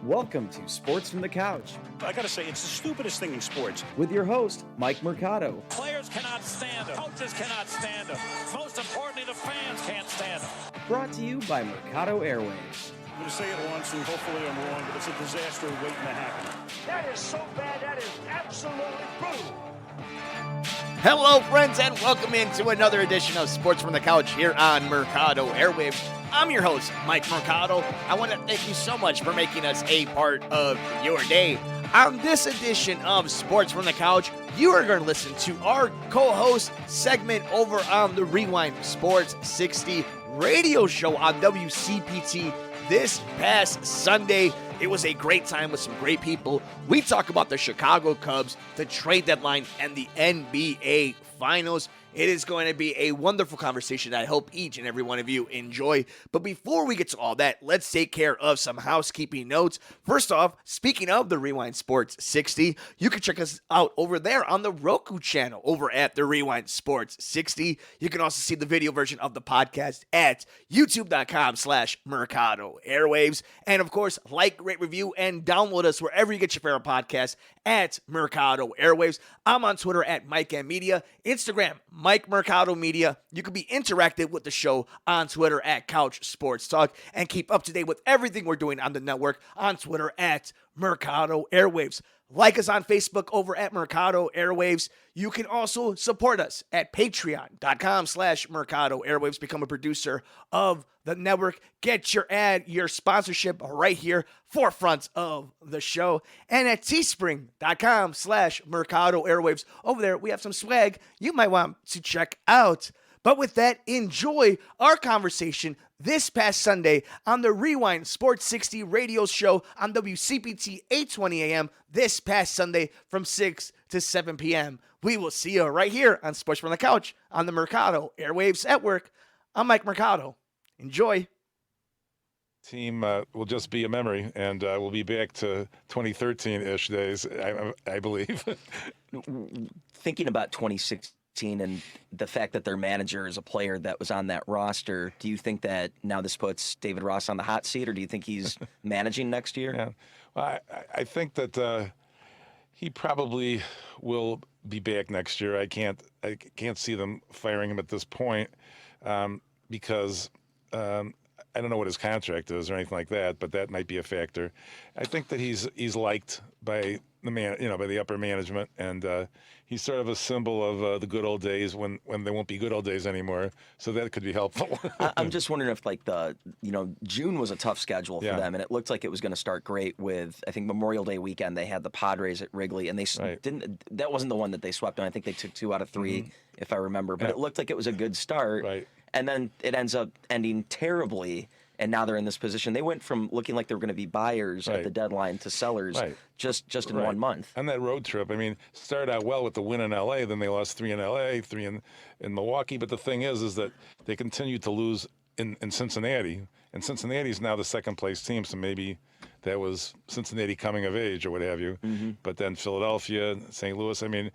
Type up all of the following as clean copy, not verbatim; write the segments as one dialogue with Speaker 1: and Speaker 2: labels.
Speaker 1: Welcome to Sports from the Couch
Speaker 2: I gotta say, it's the stupidest thing in sports.
Speaker 1: with your host, Mike Mercado.
Speaker 3: Players cannot stand him. Coaches cannot stand him. Most importantly, the fans can't stand him.
Speaker 1: Brought to you by Mercado Airwaves.
Speaker 2: I'm gonna say it once, and hopefully I'm wrong, but it's a disaster waiting to happen.
Speaker 4: That is so bad, that is absolutely brutal.
Speaker 5: Hello, friends, and welcome into another edition of Sports from the Couch here on Mercado Airwaves. I'm your host, Mike Mercado. I want to thank you so much for making us a part of your day. On this edition of Sports from the Couch, you are going to listen to our co-host segment over on the Rewind Sports 60 radio show on WCPT this past Sunday. It was a great time with some great people. We talk about the Chicago Cubs, the trade deadline, and the NBA Finals. It is going to be a wonderful conversation that I hope each and every one of you enjoy. But before we get to all that, let's take care of some housekeeping notes. First off, speaking of the Rewind Sports 60, you can check us out over there on the Roku channel over at the Rewind Sports 60. You can also see the video version of the podcast at youtube.com/Mercado Airwaves. And of course, like, rate, review, and download us wherever you get your favorite podcasts at Mercado Airwaves. I'm on Twitter at Mike M Media, Instagram, Mike Mercado Media. You can be interactive with the show on Twitter at Couch Sports Talk and keep up to date with everything we're doing on the network on Twitter at Mercado Airwaves. Like us on Facebook over at Mercado Airwaves. You can also support us at patreon.com/Mercado Airwaves. Become a producer of the network. Get your ad, your sponsorship right here, forefront of the show. And at teespring.com/Mercado Airwaves. Over there, we have some swag you might want to check out. But with that, enjoy our conversation this past Sunday on the Rewind Sports 60 radio show on WCPT 820 AM this past Sunday from 6 to 7 p.m. We will see you right here on Sports from the Couch on the Mercado Airwaves Network. I'm Mike Mercado. Enjoy.
Speaker 6: Team will just be a memory, and we'll be back to 2013-ish days, I believe.
Speaker 7: Thinking about 2016 and the fact that their manager is a player that was on that roster, do you think that now this puts David Ross on the hot seat, or do you think he's managing next year?
Speaker 6: Yeah. Well, I think that he probably will be back next year. I can't see them firing him at this point because I don't know what his contract is or anything like that, but that might be a factor. I think that he's liked by by the upper management, and he's sort of a symbol of the good old days when there won't be good old days anymore. So that could be helpful.
Speaker 7: I'm just wondering if June was a tough schedule for them, and it looked like it was going to start great with, I think, Memorial Day weekend. They had the Padres at Wrigley, and they didn't. That wasn't the one that they swept on. I think they took 2 out of 3, if I remember. But it looked like it was a good start,
Speaker 6: Right.
Speaker 7: And then it ends up ending terribly. And now they're in this position. They went from looking like they were going to be buyers at the deadline to sellers just in 1 month.
Speaker 6: On that road trip, I mean, started out well with the win in L.A., then they lost 3 in L.A., 3 in Milwaukee. But the thing is that they continued to lose in Cincinnati. And Cincinnati's now the second-place team, so maybe that was Cincinnati coming of age or what have you. Mm-hmm. But then Philadelphia, St. Louis, I mean,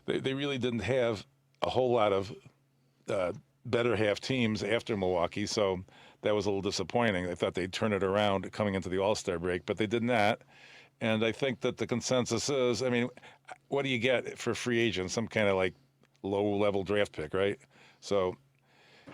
Speaker 6: they really didn't have a whole lot of better half teams after Milwaukee, so that was a little disappointing. I thought they'd turn it around coming into the All-Star break, but they did not. And I think that the consensus is, I mean, what do you get for free agents? Some kind of like low-level draft pick, right? So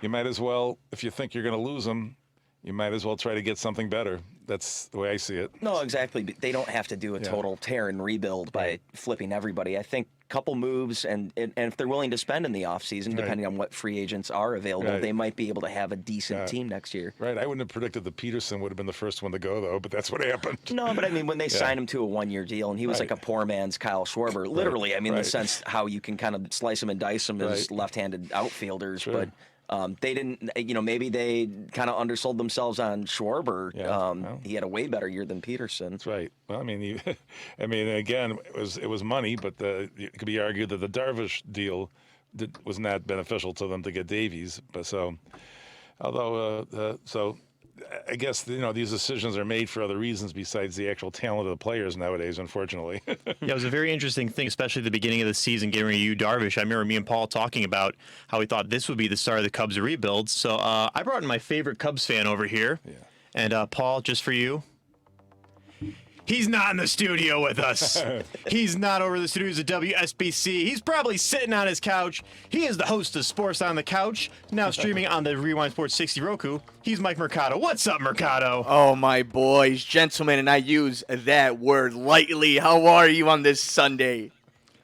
Speaker 6: you might as well, if you think you're going to lose them, you might as well try to get something better. That's the way I see it.
Speaker 7: No, exactly. They don't have to do a total tear and rebuild by flipping everybody. I think a couple moves, and if they're willing to spend in the offseason, depending on what free agents are available, they might be able to have a decent team next year.
Speaker 6: Right. I wouldn't have predicted that Peterson would have been the first one to go, though, but that's what happened.
Speaker 7: No, but I mean, when they signed him to a 1-year deal, and he was like a poor man's Kyle Schwarber, literally. I mean, in the sense how you can kind of slice him and dice him as left-handed outfielders, but they didn't, maybe they kind of undersold themselves on Schwarber. He had a way better year than Peterson.
Speaker 6: That's right. Well, I mean, again, it was money, but it could be argued that the Darvish deal was not beneficial to them to get Davies. But I guess these decisions are made for other reasons besides the actual talent of the players nowadays, unfortunately.
Speaker 8: It was a very interesting thing, especially at the beginning of the season, getting rid of you, Darvish. I remember me and Paul talking about how we thought this would be the start of the Cubs rebuild. So I brought in my favorite Cubs fan over here. Yeah. And Paul, just for you, He's not in the studio with us. He's not over the studios at WSBC. He's probably sitting on his couch. He is the host of Sports on the Couch, now streaming on the Rewind Sports 60 Roku. He's Mike Mercado. What's up, Mercado?
Speaker 5: Oh, my boys, gentlemen, and I use that word lightly. How are you on this Sunday?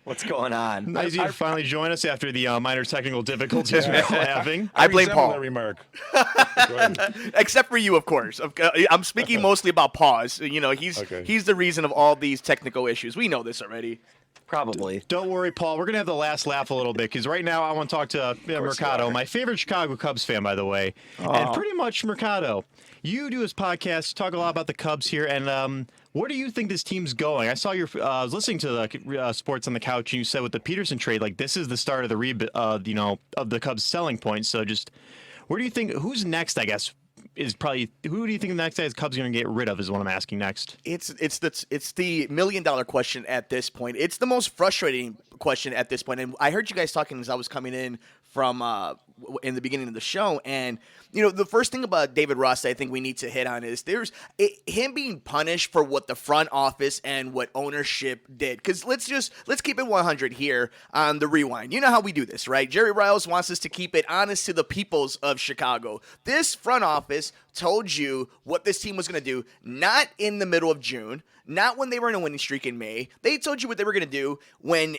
Speaker 7: What's going on?
Speaker 8: Nice you to finally join us after the minor technical difficulties we were having.
Speaker 5: I blame Paul.
Speaker 6: That remark.
Speaker 5: Except for you, of course. I'm speaking mostly about Pause. You know, he's the reason of all these technical issues. We know this already.
Speaker 7: Probably.
Speaker 8: Don't worry, Paul. We're going to have the last laugh a little bit because right now I want to talk to Mercado, my favorite Chicago Cubs fan, by the way. And pretty much, Mercado, you do this podcast, talk a lot about the Cubs here, and where do you think this team's going? I saw I was listening to the Sports on the Couch, and you said with the Peterson trade, like this is the start of the of the Cubs' selling point. So just where do you think who's next? I guess is probably who do you think the next guy the Cubs are going to get rid of? Is what I'm asking next.
Speaker 5: It's the $1 million question at this point. It's the most frustrating question at this point. And I heard you guys talking as I was coming in from in the beginning of the show, and you know the first thing about David Ross I think we need to hit on is him being punished for what the front office and what ownership did. Because let's keep it 100 here on the Rewind. You know how we do this, right? Jerry Riles wants us to keep it honest to the peoples of Chicago. This front office told you what this team was going to do, not in the middle of June, not when they were in a winning streak in May. They told you what they were going to do when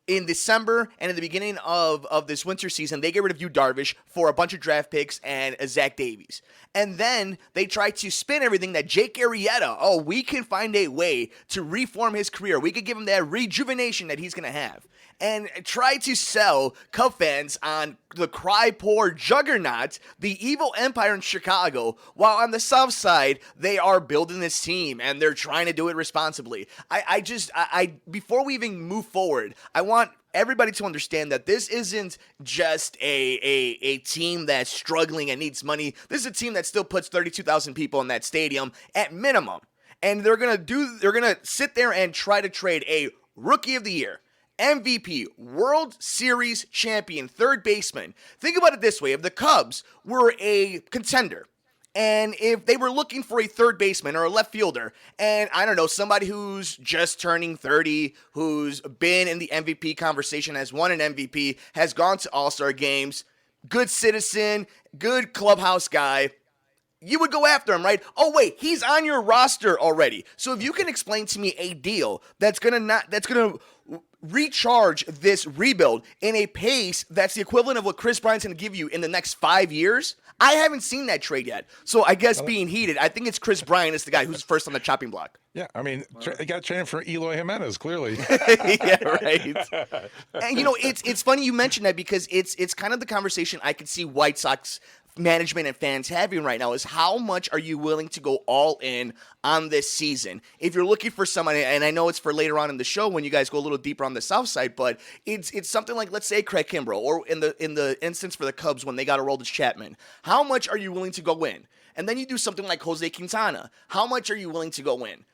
Speaker 5: in December and at the beginning of this winter season, they get rid of Yu Darvish for a bunch of draft picks and Zach Davies. And then they try to spin everything that Jake Arrieta, we can find a way to reform his career. We could give him that rejuvenation that he's going to have. And try to sell Cub fans on the cry-poor juggernaut, the evil empire in Chicago, while on the south side, they are building this team, and they're trying to do it responsibly. I before we even move forward, I want everybody to understand that this isn't just a team that's struggling and needs money. This is a team that still puts 32,000 people in that stadium at minimum. And they're gonna sit there and try to trade a Rookie of the Year, MVP, World Series champion, third baseman. Think about it this way. If the Cubs were a contender, and if they were looking for a third baseman or a left fielder, and I don't know, somebody who's just turning 30, who's been in the MVP conversation, has won an MVP, has gone to All-Star games, good citizen, good clubhouse guy, you would go after him, right? Oh, wait, he's on your roster already. So if you can explain to me a deal that's gonna recharge this rebuild in a pace that's the equivalent of what Chris Bryant's going to give you in the next 5 years, I haven't seen that trade yet. So I guess being heated, I think it's Chris Bryant is the guy who's first on the chopping block.
Speaker 6: Yeah, I mean, they got traded for Eloy Jimenez, clearly.
Speaker 5: Yeah, right. And, you know, it's funny you mentioned that because it's kind of the conversation I could see White Sox management and fans having right now is how much are you willing to go all in on this season? If you're looking for somebody, and I know it's for later on in the show when you guys go a little deeper on the south side, but it's something like, let's say Craig Kimbrell, or in the instance for the Cubs when they got Aroldis Chapman, how much are you willing to go in? And then you do something like Jose Quintana, how much are you willing to go in?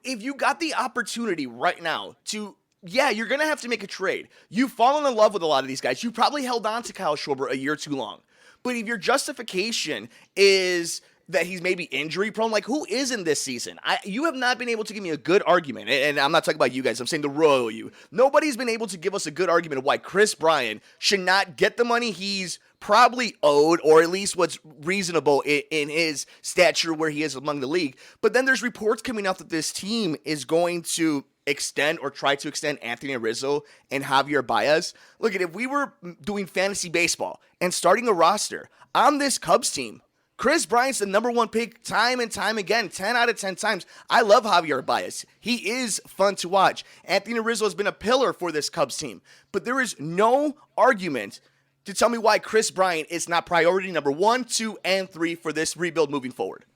Speaker 5: If you got the opportunity right now to you're going to have to make a trade. You've fallen in love with a lot of these guys. You probably held on to Kyle Schwarber a year too long. But if your justification is that he's maybe injury prone, like who is in this season? You have not been able to give me a good argument, and I'm not talking about you guys, I'm saying the royal you. Nobody's been able to give us a good argument of why Chris Bryant should not get the money he's probably owed, or at least what's reasonable in his stature where he is among the league. But then there's reports coming out that this team is going to extend or try to extend Anthony Rizzo and Javier Baez. Look, if we were doing fantasy baseball and starting a roster on this Cubs team, Chris Bryant's the number one pick time and time again, 10 out of 10 times. I love Javier Baez. He is fun to watch. Anthony Rizzo has been a pillar for this Cubs team. But there is no argument to tell me why Chris Bryant is not priority number 1, 2, and 3 for this rebuild moving forward.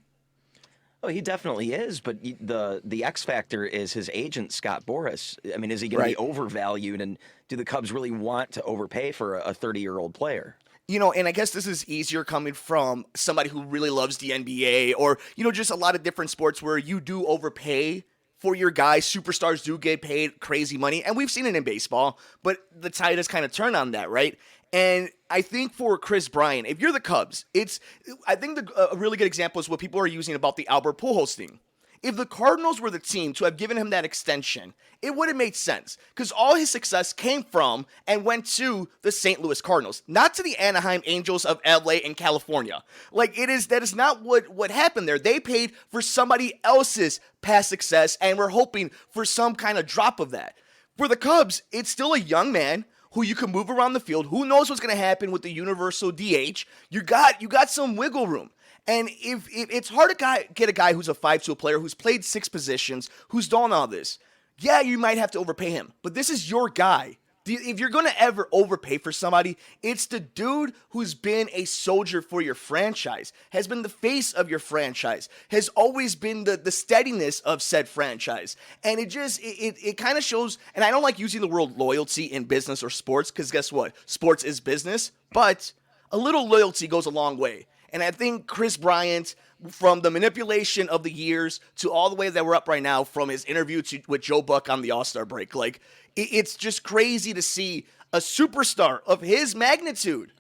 Speaker 7: Oh, he definitely is, but the X factor is his agent, Scott Boras. I mean, is he going to be overvalued, and do the Cubs really want to overpay for a 30-year-old player?
Speaker 5: You know, and I guess this is easier coming from somebody who really loves the NBA or, you know, just a lot of different sports where you do overpay for your guys. Superstars do get paid crazy money, and we've seen it in baseball, but the tide has kind of turned on that, right? And I think for Chris Bryant, if you're the Cubs, I think a really good example is what people are using about the Albert Pujols thing. if the Cardinals were the team to have given him that extension, it would have made sense because all his success came from and went to the St. Louis Cardinals, not to the Anaheim Angels of LA and California. That is not what happened there. They paid for somebody else's past success and were hoping for some kind of drop of that. For the Cubs, it's still a young man who you can move around the field. Who knows what's going to happen with the universal DH? You got some wiggle room. And if it's hard to get a guy who's a 5-tool player, who's played 6 positions, who's done all this, yeah, you might have to overpay him. But this is your guy. If you're going to ever overpay for somebody, it's the dude who's been a soldier for your franchise, has been the face of your franchise, has always been the steadiness of said franchise. And it kind of shows, and I don't like using the word loyalty in business or sports, because guess what? Sports is business, but a little loyalty goes a long way. And I think Kris Bryant, from the manipulation of the years to all the way that we're up right now, from his interview with Joe Buck on the All-Star break, it's just crazy to see a superstar of his magnitude.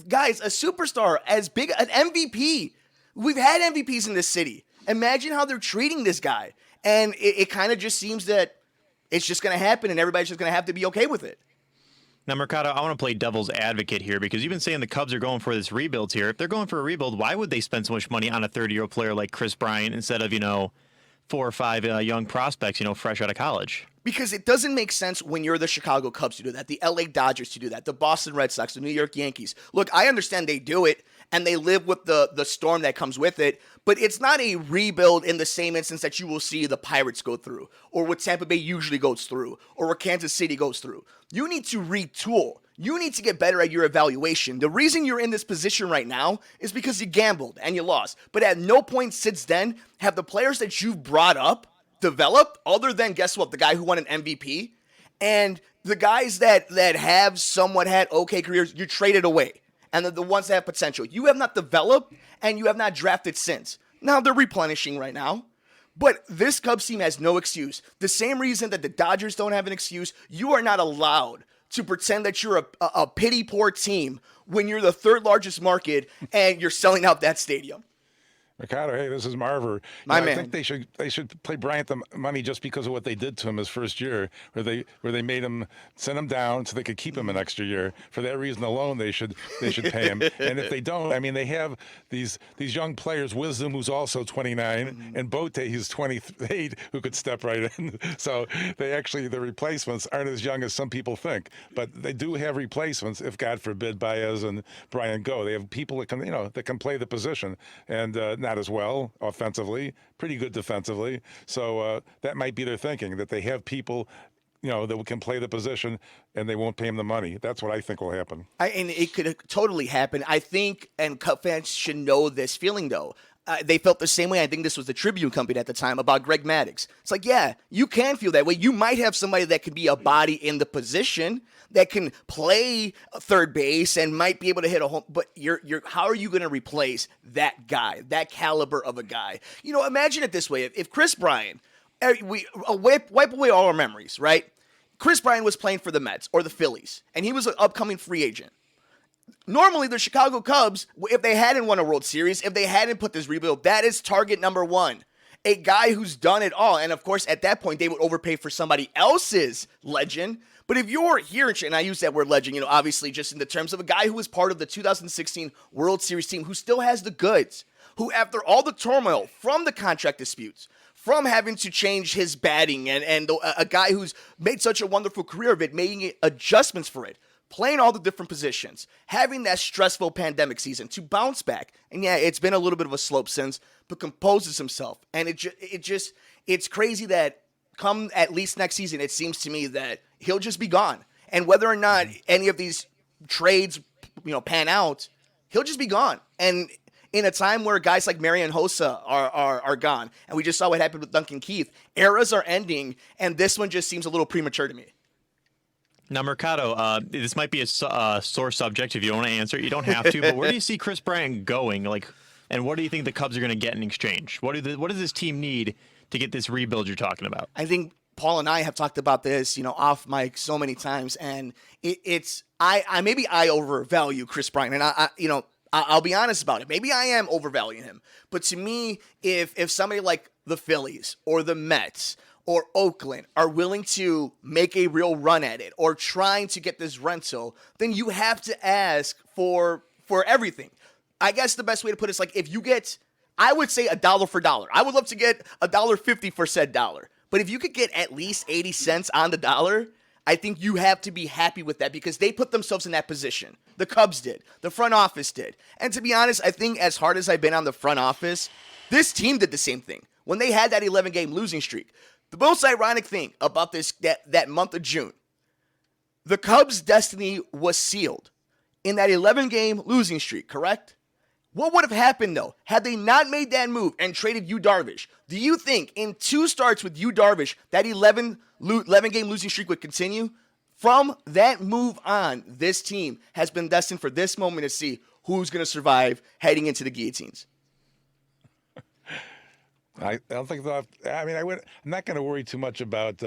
Speaker 5: Guys, a superstar as big, an MVP. We've had MVPs in this city. Imagine how they're treating this guy. And it kind of just seems that it's just going to happen and everybody's just going to have to be okay with it.
Speaker 8: Now, Mercado, I want to play devil's advocate here because you've been saying the Cubs are going for this rebuild here. If they're going for a rebuild, why would they spend so much money on a 30-year-old player like Kris Bryant instead of, 4 or 5 young prospects, fresh out of college?
Speaker 5: Because it doesn't make sense when you're the Chicago Cubs to do that, the LA Dodgers to do that, the Boston Red Sox, the New York Yankees. Look, I understand they do it, and they live with the storm that comes with it, but it's not a rebuild in the same instance that you will see the Pirates go through, or what Tampa Bay usually goes through, or what Kansas City goes through. You need to retool. You need to get better at your evaluation. The reason you're in this position right now is because you gambled and you lost. But at no point since then have the players that you've brought up developed, other than, guess what, the guy who won an MVP, and the guys that have somewhat had okay careers, you traded away. And the ones that have potential. You have not developed, and you have not drafted since. Now, they're replenishing right now. But this Cubs team has no excuse. The same reason that the Dodgers don't have an excuse, you are not allowed to pretend that you're a pity poor team when you're the 3rd largest market and you're selling out that stadium.
Speaker 6: Mercado, hey, this is Marver.
Speaker 5: My man.
Speaker 6: I think they should pay Bryant the money just because of what they did to him his first year, where they made him send him down so they could keep him an extra year. For that reason alone, they should pay him. And if they don't, they have these young players, Wisdom, who's also 29, and Bote, who's 28, who could step right in. So the replacements aren't as young as some people think, but they do have replacements. If God forbid Baez and Bryant go, they have people that can play the position, and not as well offensively, pretty good defensively. So that might be their thinking, that they have people, that can play the position and they won't pay them the money. That's what I think will happen.
Speaker 5: And it could totally happen. I think, and Cub fans should know this feeling, though. They felt the same way. I think this was the Tribune Company at the time about Greg Maddux. It's like, yeah, you can feel that way. You might have somebody that can be a body in the position that can play third base and might be able to hit a home. But how are you going to replace that guy, that caliber of a guy? Imagine it this way: if Kris Bryant, we wipe away all our memories, right? Kris Bryant was playing for the Mets or the Phillies, and he was an upcoming free agent. Normally, the Chicago Cubs, if they hadn't won a World Series, if they hadn't put this rebuild, that is target number 1. A guy who's done it all. And of course, at that point, they would overpay for somebody else's legend. But if you're here, and I use that word legend, obviously just in the terms of a guy who was part of the 2016 World Series team, who still has the goods, who after all the turmoil from the contract disputes, from having to change his batting, and a guy who's made such a wonderful career of it, making adjustments for it, playing all the different positions, having that stressful pandemic season to bounce back. And yeah, it's been a little bit of a slope since, but composes himself. And it's crazy that come at least next season, it seems to me that he'll just be gone. And whether or not any of these trades, pan out, he'll just be gone. And in a time where guys like Marian Hossa are gone, and we just saw what happened with Duncan Keith, eras are ending, and this one just seems a little premature to me.
Speaker 8: Now, Mercado, this might be a sore subject. If you don't want to answer it, you don't have to. But where do you see Kris Bryant going? And what do you think the Cubs are going to get in exchange? What does this team need to get this rebuild you're talking about?
Speaker 5: I think Paul and I have talked about this, off mic so many times, and maybe I overvalue Kris Bryant, and I'll be honest about it. Maybe I am overvaluing him. But to me, if somebody like the Phillies or the Mets or Oakland are willing to make a real run at it or trying to get this rental, then you have to ask for everything. I guess the best way to put it is like if you get, I would say $1 for dollar. I would love to get $1.50 for said dollar. But if you could get at least 80 cents on the dollar, I think you have to be happy with that because they put themselves in that position. The Cubs did. The front office did. And to be honest, I think as hard as I've been on the front office, this team did the same thing. When they had that 11-game losing streak, the most ironic thing about that month of June, the Cubs' destiny was sealed in that 11-game losing streak, correct? What would have happened, though, had they not made that move and traded Yu Darvish? Do you think in 2 starts with Yu Darvish, that 11-game losing streak would continue? From that move on, this team has been destined for this moment to see who's going to survive heading into the guillotines.
Speaker 6: I don't think they'll have, I'm not going to worry too much about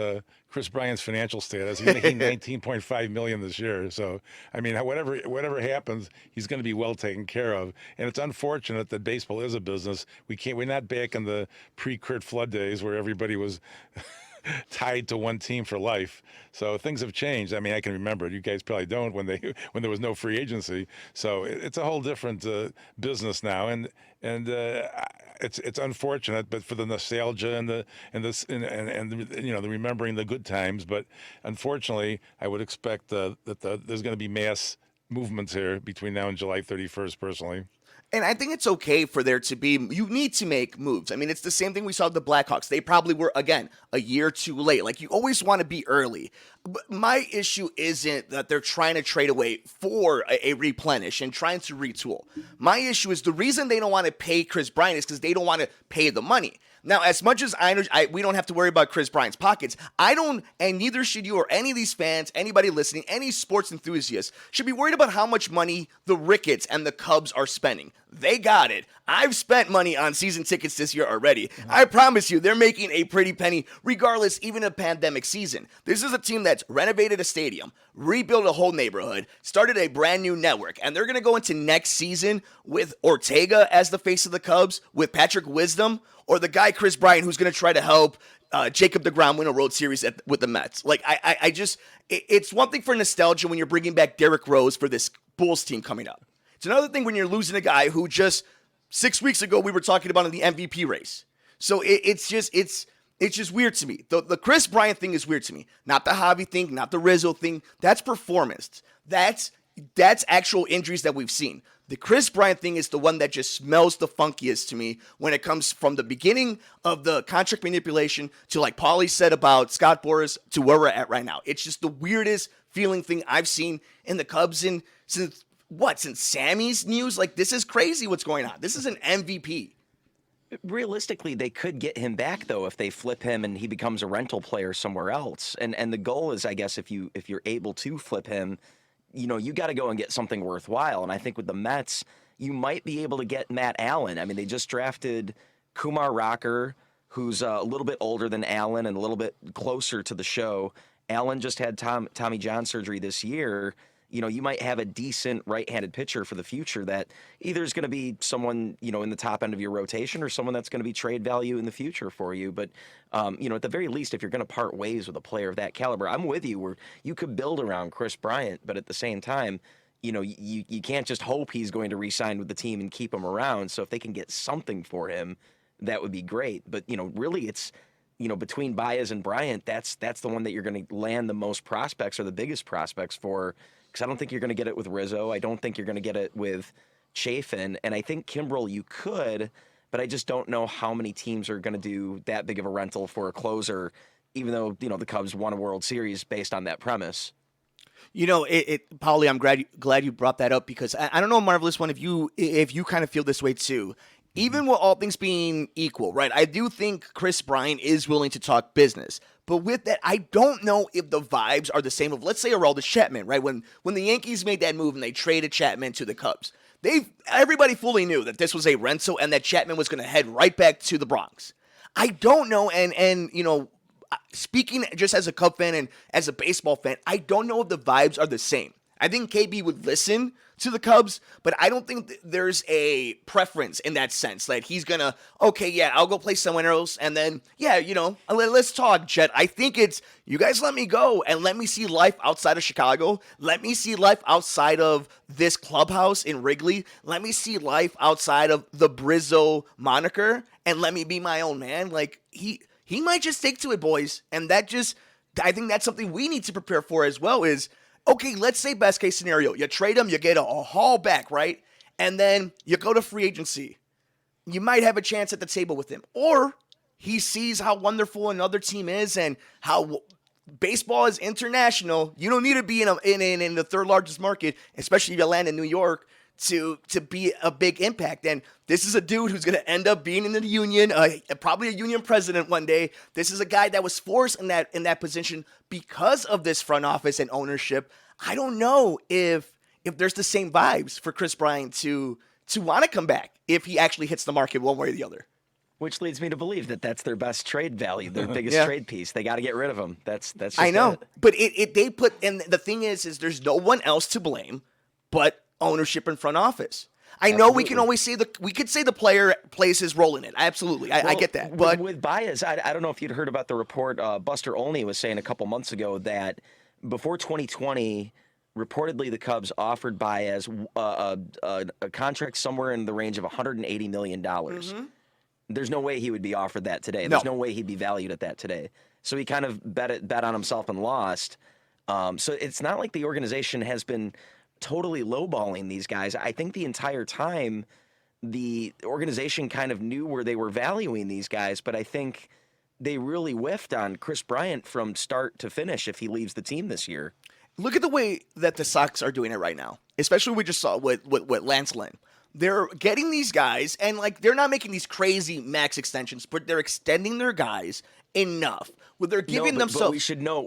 Speaker 6: Chris Bryant's financial status. He's making $19.5 million this year. So, whatever happens, he's going to be well taken care of. And it's unfortunate that baseball is a business. We're not back in the pre-Curt Flood days where everybody was tied to one team for life. So things have changed. I can remember it. You guys probably don't when there was no free agency. So it's a whole different business now. And it's unfortunate, but for the nostalgia and the remembering the good times. But unfortunately, I would expect that there's going to be mass movements here between now and July 31st. Personally.
Speaker 5: And I think it's okay for there to be, you need to make moves. It's the same thing we saw with the Blackhawks. They probably were, again, a year too late. Like, you always want to be early. But my issue isn't that they're trying to trade away for a replenish and trying to retool. My issue is the reason they don't want to pay Chris Bryant is because they don't want to pay the money. Now, as much as we don't have to worry about Chris Bryant's pockets, I don't, and neither should you or any of these fans, anybody listening, any sports enthusiasts, should be worried about how much money the Ricketts and the Cubs are spending. They got it. I've spent money on season tickets this year already. I promise you, they're making a pretty penny, regardless, even of pandemic season. This is a team that's renovated a stadium, rebuilt a whole neighborhood, started a brand new network, and they're going to go into next season with Ortega as the face of the Cubs, with Patrick Wisdom, or the guy Chris Bryant who's going to try to help Jacob deGrom win a World Series with the Mets. Like, I just, it's one thing for nostalgia when you're bringing back Derrick Rose for this Bulls team coming up. It's another thing when you're losing a guy who just 6 weeks ago we were talking about in the MVP race. So it's just weird to me. The Chris Bryant thing is weird to me. Not the Javi thing, not the Rizzo thing. That's performance. That's actual injuries that we've seen. The Chris Bryant thing is the one that just smells the funkiest to me when it comes from the beginning of the contract manipulation to, like Paulie said about Scott Boras, to where we're at right now. It's just the weirdest feeling thing I've seen in the Cubs since Sammy's news? Like, this is crazy what's going on. This is an MVP.
Speaker 7: Realistically, they could get him back, though, if they flip him and he becomes a rental player somewhere else. And the goal is, I guess, if you're able to flip him, you got to go and get something worthwhile. And I think with the Mets, you might be able to get Matt Allen. They just drafted Kumar Rocker, who's a little bit older than Allen and a little bit closer to the show. Allen just had Tommy John surgery this year. You might have a decent right-handed pitcher for the future that either is going to be someone, in the top end of your rotation or someone that's going to be trade value in the future for you. But, at the very least, if you're going to part ways with a player of that caliber, I'm with you where you could build around Chris Bryant, but at the same time, you can't just hope he's going to re-sign with the team and keep him around. So if they can get something for him, that would be great. But, really it's, between Baez and Bryant, that's the one that you're going to land the most prospects or the biggest prospects for. Because I don't think you're going to get it with Rizzo. I don't think you're going to get it with Chafin. And I think Kimbrel you could, but I just don't know how many teams are going to do that big of a rental for a closer, even though, the Cubs won a World Series based on that premise.
Speaker 5: Paulie, I'm glad you brought that up because I don't know, Marvelous One, if you kind of feel this way too. Even with all things being equal, right? I do think Chris Bryant is willing to talk business. But with that, I don't know if the vibes are the same of, let's say, Aroldis Chapman, right? When the Yankees made that move and they traded Chapman to the Cubs, everybody fully knew that this was a rental and that Chapman was going to head right back to the Bronx. I don't know, and speaking just as a Cub fan and as a baseball fan, I don't know if the vibes are the same. I think KB would listen to the Cubs, but I don't think there's a preference in that sense. Like he's gonna, okay, yeah, I'll go play somewhere else, and then, yeah, let's talk, Jet. I think it's, you guys let me go and let me see life outside of Chicago. Let me see life outside of this clubhouse in Wrigley. Let me see life outside of the Brizzo moniker, and let me be my own man. Like, he might just stick to it, boys, and I think that's something we need to prepare for as well is, okay, let's say best case scenario. You trade him, you get a haul back, right? And then you go to free agency. You might have a chance at the table with him. Or he sees how wonderful another team is and how baseball is international. You don't need to be in the third largest market, especially if you land in New York, to be a big impact. And this is a dude who's going to end up being in the union, probably a union president one day. This is a guy that was forced in that position because of this front office and ownership. I don't know if there's the same vibes for Kris Bryant to want to come back if he actually hits the market one way or the other.
Speaker 7: Which leads me to believe that that's their best trade value, their biggest trade piece. They got to get rid of him. That's just
Speaker 5: I know,
Speaker 7: it.
Speaker 5: but they put, and the thing is there's no one else to blame but ownership and front office. I know we can always say the player plays his role in it. Absolutely, I get that. But
Speaker 7: with Baez, I don't know if you'd heard about the report. Buster Olney was saying a couple months ago that before 2020, reportedly the Cubs offered Baez a contract somewhere in the range of $180 million. Mm-hmm. There's no way he would be offered that today. There's no way he'd be valued at that today. So he kind of bet on himself and lost. So it's not like the organization has been totally lowballing these guys. I think the entire time the organization kind of knew where they were valuing these guys, but I think they really whiffed on Kris Bryant from start to finish if he leaves the team this year.
Speaker 5: Look at the way that the Sox are doing it right now, especially we just saw with Lance Lynn. They're getting these guys, and like they're not making these crazy max extensions, but they're extending their guys enough. Well, they're giving themselves.
Speaker 7: But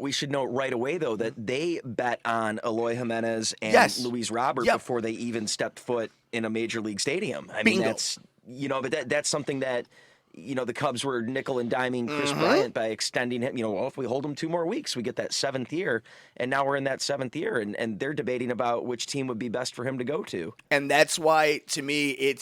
Speaker 7: we should note right away though that they bet on Eloy Jimenez and Luis Robert before they even stepped foot in a major league stadium. I mean, that's but that's something that the Cubs were nickel and diming Kris Bryant by extending him. If we hold him 2 more weeks, we get that 7th year, and now we're in that 7th year, and they're debating about which team would be best for him to go to.
Speaker 5: And that's why, to me,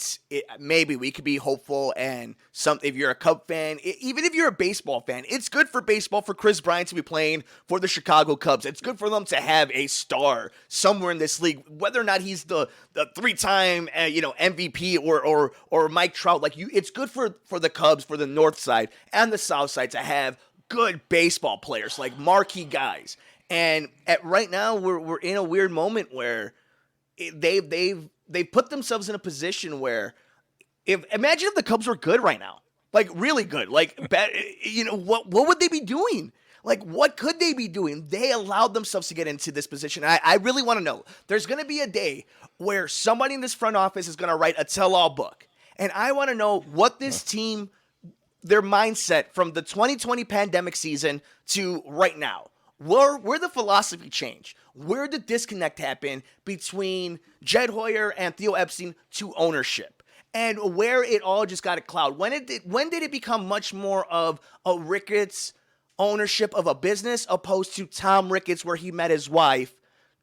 Speaker 5: maybe we could be hopeful. And if you're a Cub fan, even if you're a baseball fan, it's good for baseball for Kris Bryant to be playing for the Chicago Cubs. It's good for them to have a star somewhere in this league, whether or not he's the 3-time MVP or Mike Trout. It's good for the Cubs, for the North Side and the South Side, to have good baseball players, like marquee guys. And right now we're in a weird moment where they've put themselves in a position where imagine if the Cubs were good right now, like really good, like what would they be doing? Like, what could they be doing? They allowed themselves to get into this position. I really want to know. There's going to be a day where somebody in this front office is going to write a tell-all book. And I want to know what this team, their mindset from the 2020 pandemic season to right now. Where the philosophy changed? Where the disconnect happen between Jed Hoyer and Theo Epstein to ownership? And where it all just got a cloud? When did it become much more of a Ricketts ownership of a business opposed to Tom Ricketts, where he met his wife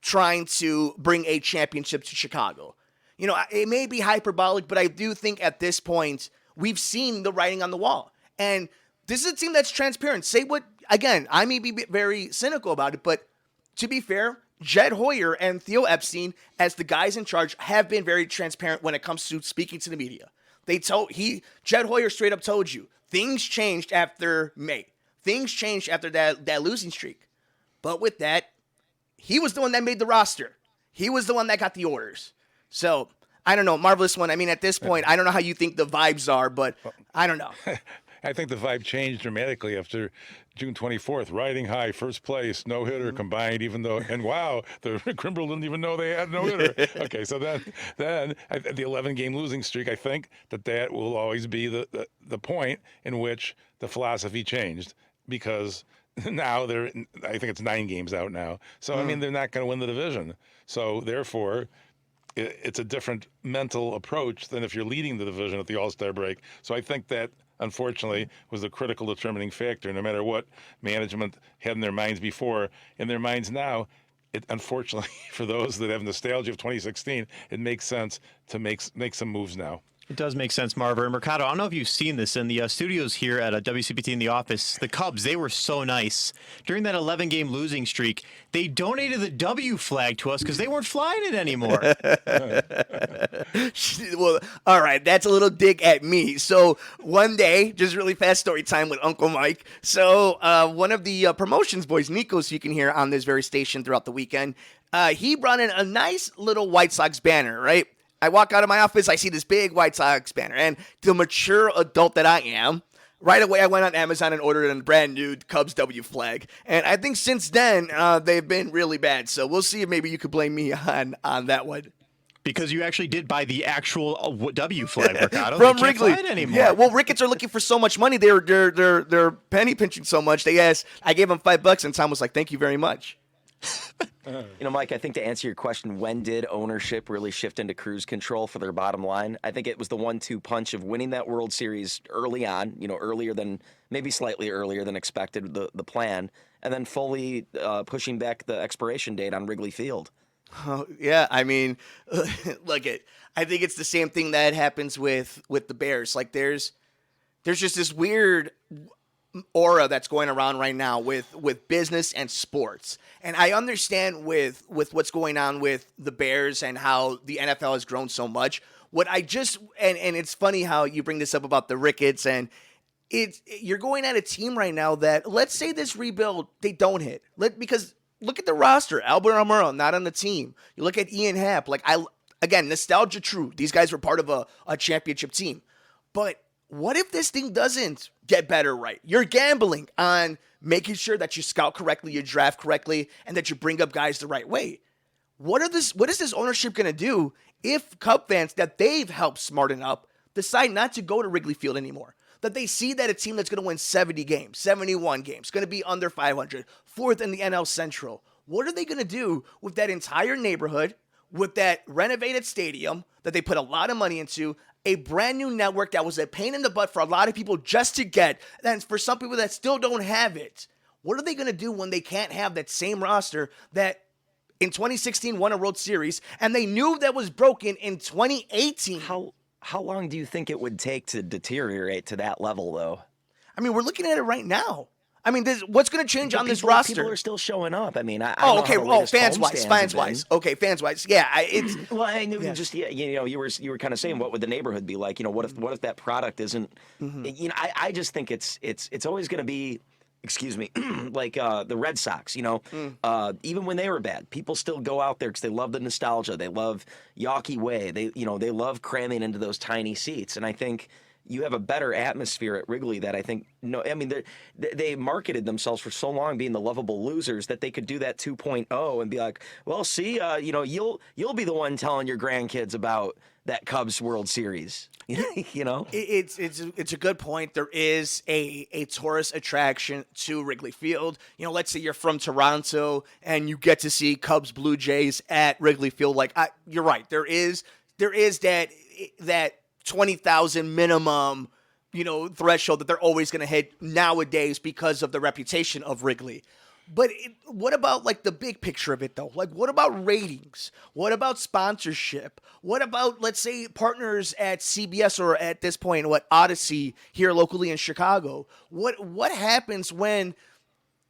Speaker 5: trying to bring a championship to Chicago? It may be hyperbolic, but I do think at this point we've seen the writing on the wall. And this is a team that's transparent. Again, I may be very cynical about it, but to be fair, Jed Hoyer and Theo Epstein, as the guys in charge, have been very transparent when it comes to speaking to the media. Jed Hoyer straight up told you things changed after May. Things changed after that losing streak. But with that, he was the one that made the roster. He was the one that got the orders. So, I don't know. Marvelous one. I mean, at this point, I don't know how you think the vibes are, but I don't know.
Speaker 6: I think the vibe changed dramatically after June 24th. Riding high, first place, no-hitter combined, even though, and wow, the Kimbrel didn't even know they had no-hitter. Okay, so then the 11-game losing streak, I think that will always be the point in which the philosophy changed, because now I think it's 9 games out now. So, I mean, they're not going to win the division. So, therefore, it's a different mental approach than if you're leading the division at the All-Star break. So I think that, unfortunately, was a critical determining factor. No matter what management had in their minds before, in their minds now, unfortunately, for those that have nostalgia of 2016, it makes sense to make some moves now.
Speaker 8: It does make sense, Marver. Mercado, I don't know if you've seen this in the studios here at WCPT in the office. The Cubs, they were so nice. During that 11-game losing streak, they donated the W flag to us because they weren't flying it anymore.
Speaker 5: Well, all right, that's a little dig at me. So one day, just really fast story time with Uncle Mike. So one of the promotions boys, Nikos, you can hear on this very station throughout the weekend, he brought in a nice little White Sox banner, right? I walk out of my office, I see this big White Sox banner, and the mature adult that I am, right away I went on Amazon and ordered a brand new Cubs W flag. And I think since then, they've been really bad. So we'll see if maybe you could blame me on that one.
Speaker 8: Because you actually did buy the actual W flag, Mercado.
Speaker 5: From
Speaker 8: they can't
Speaker 5: Wrigley.
Speaker 8: fly it anymore.
Speaker 5: Yeah, well, Ricketts are looking for so much money. They're penny pinching so much. They asked, I gave them $5, and Tom was like, "Thank you very much."
Speaker 7: Mike, I think to answer your question, when did ownership really shift into cruise control for their bottom line? I think it was the 1-2 punch of winning that World Series early on, maybe slightly earlier than expected, the plan, and then fully pushing back the expiration date on Wrigley Field.
Speaker 5: Oh, yeah, I mean, I think it's the same thing that happens with the Bears. Like there's just this weird aura that's going around right now with business and sports. And I understand with what's going on with the Bears and how the NFL has grown so much. What I just and it's funny how you bring this up about the Ricketts, and you're going at a team right now that, let's say this rebuild they don't hit. Because look at the roster. Albert Almero not on the team. You look at Ian Happ. Again, nostalgia true. These guys were part of a championship team. But what if this thing doesn't get better right? You're gambling on making sure that you scout correctly, you draft correctly, and that you bring up guys the right way. What is this ownership going to do if Cub fans that they've helped smarten up decide not to go to Wrigley Field anymore? That they see that a team that's going to win 70 games, 71 games, going to be under 500, fourth in the NL Central. What are they going to do with that entire neighborhood, with that renovated stadium that they put a lot of money into, a brand new network that was a pain in the butt for a lot of people just to get, and for some people that still don't have it? What are they going to do when they can't have that same roster that in 2016 won a World Series, and they knew that was broken in 2018?
Speaker 7: How long do you think it would take to deteriorate to that level, though?
Speaker 5: I mean, we're looking at it right now. I mean, what's going to change on this roster?
Speaker 7: People are still showing up. I mean,
Speaker 5: fans-wise. Okay, fans-wise. Yeah, it's
Speaker 7: well, I knew just you were kind of saying, what would the neighborhood be like? What if that product isn't? Mm-hmm. I just think it's always going to be. Excuse me, like the Red Sox, even when they were bad, people still go out there because they love the nostalgia. They love Yawkey Way. They love cramming into those tiny seats. And I think you have a better atmosphere at Wrigley that I think, they marketed themselves for so long being the lovable losers that they could do that 2.0 and be like, well, see, you'll be the one telling your grandkids about that Cubs World Series.
Speaker 5: It's a good point. There is a tourist attraction to Wrigley Field. Let's say you're from Toronto and you get to see Cubs Blue Jays at Wrigley Field. You're right. There is that 20,000 minimum threshold that they're always going to hit nowadays because of the reputation of Wrigley. But what about the big picture of it though? What about ratings? What about sponsorship? What about, let's say, partners at CBS or at this point, Odyssey here locally in Chicago? What happens when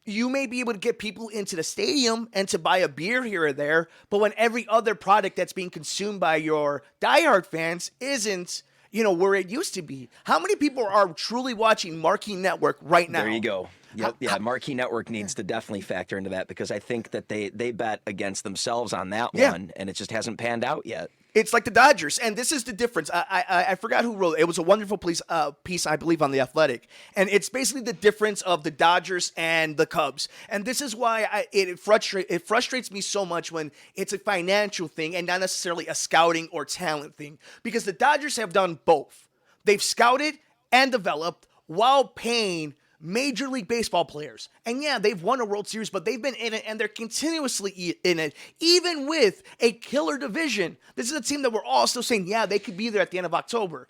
Speaker 5: you may be able to get people into the stadium and to buy a beer here or there, but when every other product that's being consumed by your diehard fans isn't, where it used to be? How many people are truly watching Marquee Network right now?
Speaker 7: There you go. Yep. Yeah, Marquee Network needs to definitely factor into that because I think that they bet against themselves on that one, and it just hasn't panned out yet.
Speaker 5: It's like the Dodgers, and this is the difference. I forgot who wrote it. It was a wonderful piece, I believe, on The Athletic, and it's basically the difference of the Dodgers and the Cubs. And this is why it frustrates me so much when it's a financial thing and not necessarily a scouting or talent thing, because the Dodgers have done both. They've scouted and developed while paying Major League Baseball players. And yeah, they've won a World Series, but they've been in it and they're continuously in it, even with a killer division. This is a team that we're all still saying, yeah, they could be there at the end of October.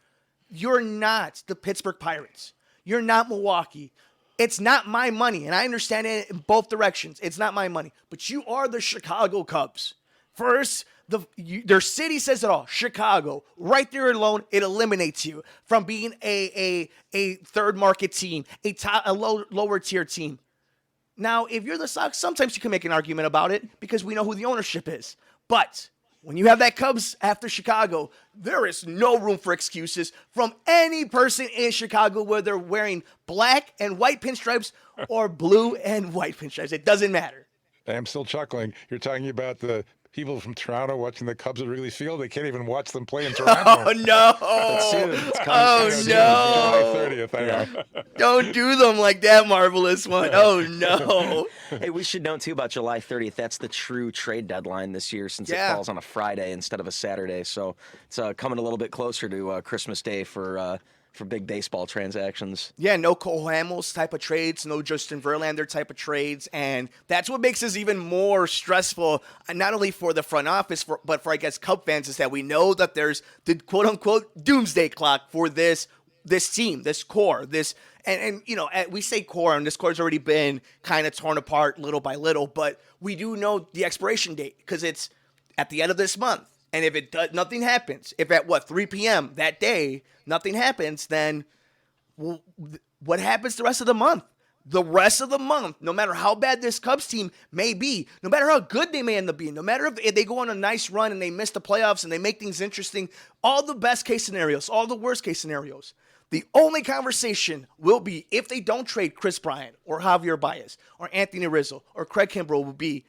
Speaker 5: You're not the Pittsburgh Pirates. You're not Milwaukee.
Speaker 9: It's not my money, and I understand it in both directions. It's not my money, but you are the Chicago Cubs. First, their city says it all. Chicago, right there alone, it eliminates you from being a third market team, a lower tier team. Now, if you're the Sox, sometimes you can make an argument about it because we know who the ownership is. But when you have that Cubs after Chicago, there is no room for excuses from any person in Chicago, whether they're wearing black and white pinstripes or blue and white pinstripes. It doesn't matter.
Speaker 6: I'm still chuckling. You're talking about the people from Toronto watching the Cubs at Wrigley Field. They can't even watch them play in Toronto.
Speaker 9: Oh, no.
Speaker 6: Oh,
Speaker 9: no.
Speaker 6: July 30th, I know.
Speaker 9: Don't do them like that, Marvelous One. Oh, no.
Speaker 7: Hey, we should know, too, about July 30th. That's the true trade deadline this year since it falls on a Friday instead of a Saturday. So it's coming a little bit closer to Christmas Day for big baseball transactions.
Speaker 9: Yeah, no Cole Hamels type of trades, no Justin Verlander type of trades, and that's what makes this even more stressful, not only for the front office, but for, I guess, Cub fans, is that we know that there's the quote-unquote doomsday clock for this team, this core, and you know, we say core, and this core's already been kind of torn apart little by little, but we do know the expiration date, because it's at the end of this month. And if nothing happens, if at 3 p.m. that day, nothing happens, then what happens the rest of the month? The rest of the month, no matter how bad this Cubs team may be, no matter how good they may end up being, no matter if they go on a nice run and they miss the playoffs and they make things interesting, all the best case scenarios, all the worst case scenarios, the only conversation will be, if they don't trade Kris Bryant or Javier Baez or Anthony Rizzo or Craig Kimbrell, will be,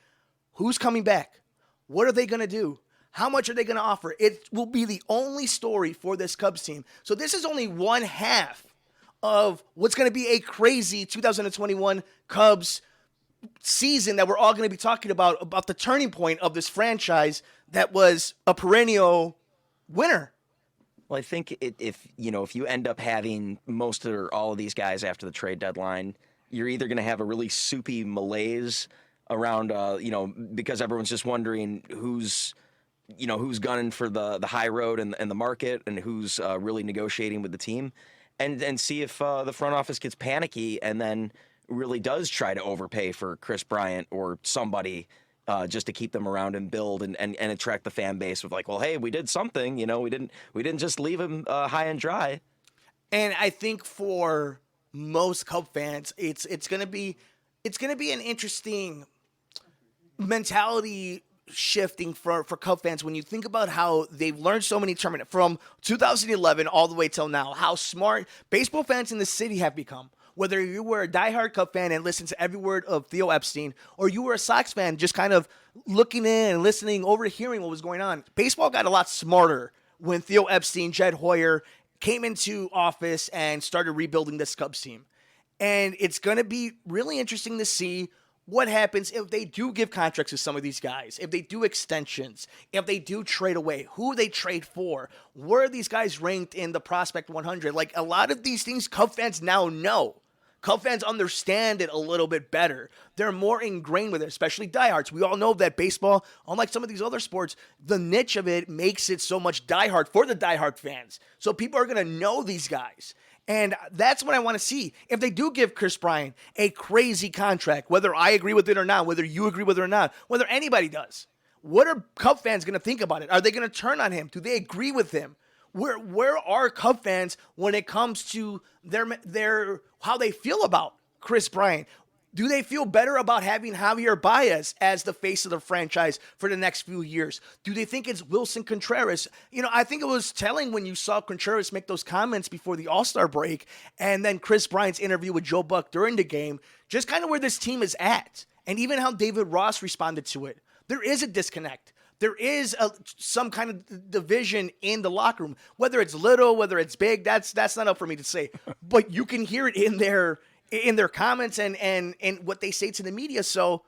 Speaker 9: who's coming back? What are they going to do? How much are they going to offer? It will be the only story for this Cubs team. So this is only one half of what's going to be a crazy 2021 Cubs season that we're all going to be talking about the turning point of this franchise that was a perennial winner.
Speaker 7: Well, I think if you end up having most or all of these guys after the trade deadline, you're either going to have a really soupy malaise around, because everyone's just wondering who's gunning for the high road and the market, and who's really negotiating with the team, and see if the front office gets panicky and then really does try to overpay for Kris Bryant or somebody just to keep them around and build and attract the fan base with, like, well, hey, we did something, we didn't just leave him high and dry.
Speaker 9: And I think for most Cub fans, it's gonna be an interesting mentality shifting for Cub fans when you think about how they've learned so many tournaments from 2011 all the way till now, how smart baseball fans in the city have become. Whether you were a diehard Cub fan and listened to every word of Theo Epstein, or you were a Sox fan just kind of looking in and listening, overhearing what was going on, baseball got a lot smarter when Theo Epstein, Jed Hoyer came into office and started rebuilding this Cubs team. And it's going to be really interesting to see what happens if they do give contracts to some of these guys, if they do extensions, if they do trade away, who they trade for, where are these guys ranked in the prospect 100? Like, a lot of these things Cub fans now know. Cub fans understand it a little bit better. They're more ingrained with it, especially diehards. We all know that baseball, unlike some of these other sports, the niche of it makes it so much diehard for the diehard fans. So people are going to know these guys. And that's what I want to see. If they do give Kris Bryant a crazy contract, whether I agree with it or not, whether you agree with it or not, whether anybody does, what are Cub fans going to think about it? Are they going to turn on him? Do they agree with him? Where are Cub fans when it comes to their how they feel about Kris Bryant? Do they feel better about having Javier Baez as the face of the franchise for the next few years? Do they think it's Wilson Contreras? I think it was telling when you saw Contreras make those comments before the All-Star break, and then Kris Bryant's interview with Joe Buck during the game, just kind of where this team is at. And even how David Ross responded to it. There is a disconnect. There is some kind of division in the locker room. Whether it's little, whether it's big, that's not up for me to say. But you can hear it in their comments and what they say to the media. So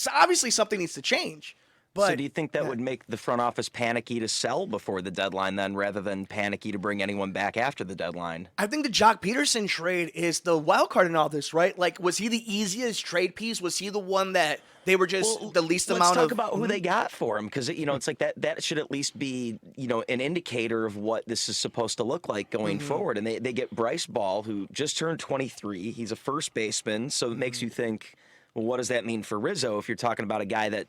Speaker 9: obviously something needs to change. But,
Speaker 7: so do you think that would make the front office panicky to sell before the deadline then, rather than panicky to bring anyone back after the deadline?
Speaker 9: I think the Jock Peterson trade is the wild card in all this, right? Like, was he the easiest trade piece? Was he the one that they were just the least amount of?
Speaker 7: Let's talk about who they got for him, because it's like that should at least be an indicator of what this is supposed to look like going forward. And they get Bryce Ball, who just turned 23. He's a first baseman, so it makes you think, well, what does that mean for Rizzo if you're talking about a guy that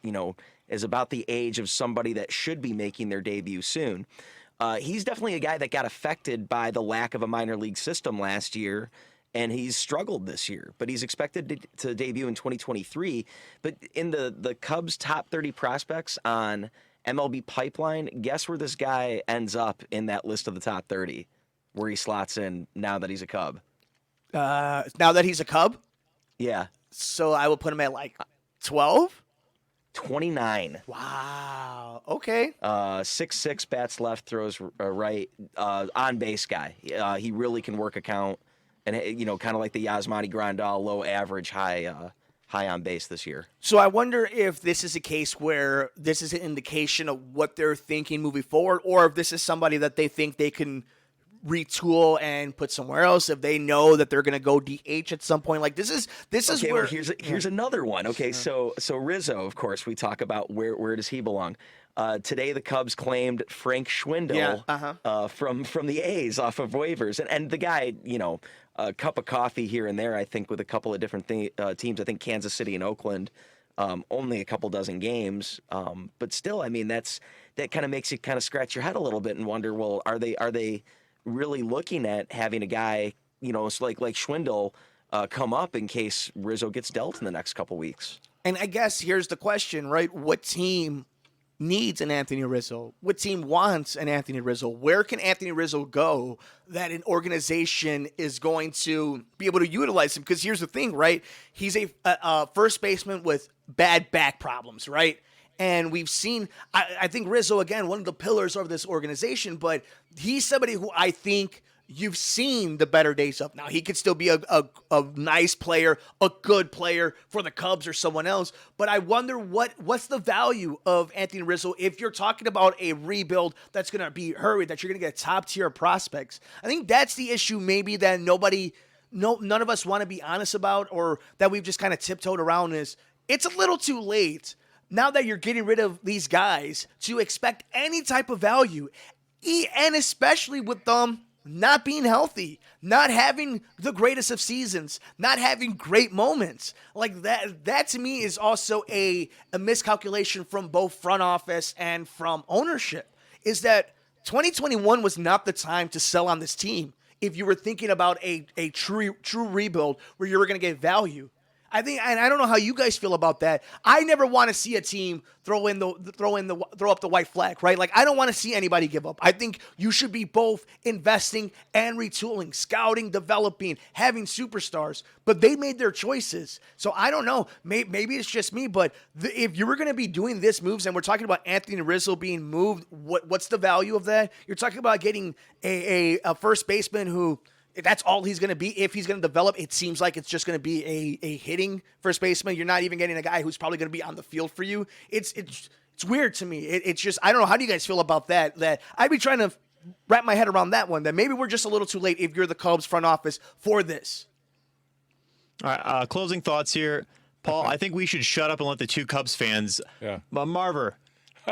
Speaker 7: is about the age of somebody that should be making their debut soon? He's definitely a guy that got affected by the lack of a minor league system last year, and he's struggled this year. But he's expected to debut in 2023. But in the Cubs' top 30 prospects on MLB Pipeline, guess where this guy ends up in that list of the top 30, where he slots in now that he's a Cub?
Speaker 9: Now that he's a Cub?
Speaker 7: Yeah.
Speaker 9: So I will put him at like 12?
Speaker 7: 29.
Speaker 9: Wow. Okay.
Speaker 7: 6'6", bats left, throws right, on base guy. He really can work a count, and kind of like the Yasmani Grandal, low average, high on base this year.
Speaker 9: So I wonder if this is a case where this is an indication of what they're thinking moving forward, or if this is somebody that they think they can retool and put somewhere else, if they know that they're going to go DH at some point. Like this is
Speaker 7: okay,
Speaker 9: where
Speaker 7: here's another one. Okay, so Rizzo, of course, we talk about where does he belong. Today the Cubs claimed Frank Schwindel from the A's off of waivers, and the guy, a cup of coffee here and there, I think, with a couple of different teams. I think Kansas City and Oakland, only a couple dozen games, but still, I mean, that kind of makes you kind of scratch your head a little bit and wonder, well, are they really looking at having a guy, like Schwindel, come up in case Rizzo gets dealt in the next couple weeks?
Speaker 9: And I guess here's the question, right? What team needs an Anthony Rizzo? What team wants an Anthony Rizzo? Where can Anthony Rizzo go that an organization is going to be able to utilize him? Because here's the thing, right? He's a first baseman with bad back problems, right? And we've seen, I think Rizzo, again, one of the pillars of this organization, but he's somebody who I think you've seen the better days of. Now, he could still be a nice player, a good player for the Cubs or someone else, but I wonder what's the value of Anthony Rizzo if you're talking about a rebuild that's going to be hurried, that you're going to get top-tier prospects. I think that's the issue maybe that none of us want to be honest about, or that we've just kind of tiptoed around, is it's a little too late now that you're getting rid of these guys to expect any type of value, and especially with them not being healthy, not having the greatest of seasons, not having great moments. Like that to me is also a miscalculation from both front office and from ownership, is that 2021 was not the time to sell on this team if you were thinking about a true rebuild where you were going to get value. I think, and I don't know how you guys feel about that. I never want to see a team throw up the white flag, right? Like, I don't want to see anybody give up. I think you should be both investing and retooling, scouting, developing, having superstars. But they made their choices. So I don't know. Maybe it's just me, but if you were going to be doing this moves, and we're talking about Anthony Rizzo being moved, what's the value of that? You're talking about getting a first baseman who, that's all he's going to be. If he's going to develop, it seems like it's just going to be a hitting first baseman. You're not even getting a guy who's probably going to be on the field for you. It's weird to me. It's just, I don't know. How do you guys feel about that? That I'd be trying to wrap my head around that one, that maybe we're just a little too late if you're the Cubs front office for this.
Speaker 8: All right, closing thoughts here. Paul, I think we should shut up and let the two Cubs fans.
Speaker 6: Yeah.
Speaker 8: Marver,